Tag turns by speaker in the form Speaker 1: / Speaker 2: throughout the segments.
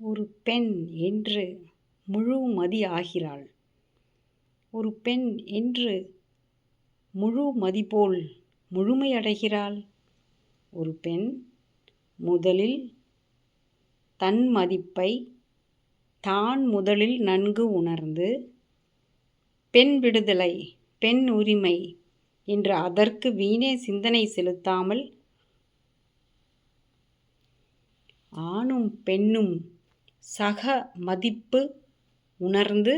Speaker 1: ஒரு பெண் என்று முழு மதி ஆகிறாள். ஒரு பெண் என்று முழு மதிபோல் முழுமையடைகிறாள். ஒரு பெண் முதலில் தன் மதிப்பை தான் முதலில் நன்கு உணர்ந்து பெண் விடுதலை, பெண் உரிமை என்று அதற்கு வீணே சிந்தனை செலுத்தாமல் ஆணும் பெண்ணும் சக மதிப்பு உணர்ந்து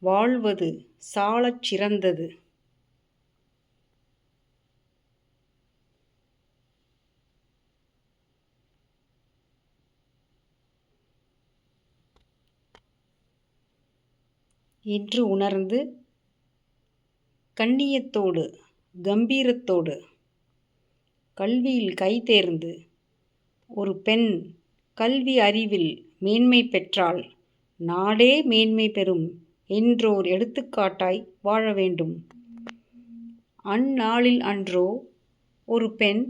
Speaker 1: வாழ்வது சாலச் சிறந்தது. என்று உணர்ந்து கண்ணியத்தோடு கம்பீரத்தோடு கல்வியில் கைதேர்ந்து ஒரு பெண் கல்வி அறிவில் மேன்மை பெற்றால் நாடே மேன்மை பெறும் என்றோர் எடுத்துக்காட்டாய் வாழ வேண்டும். அந்நாளில் அன்றோ ஒரு பெண்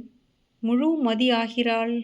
Speaker 1: முழு மதி ஆகிறாள்.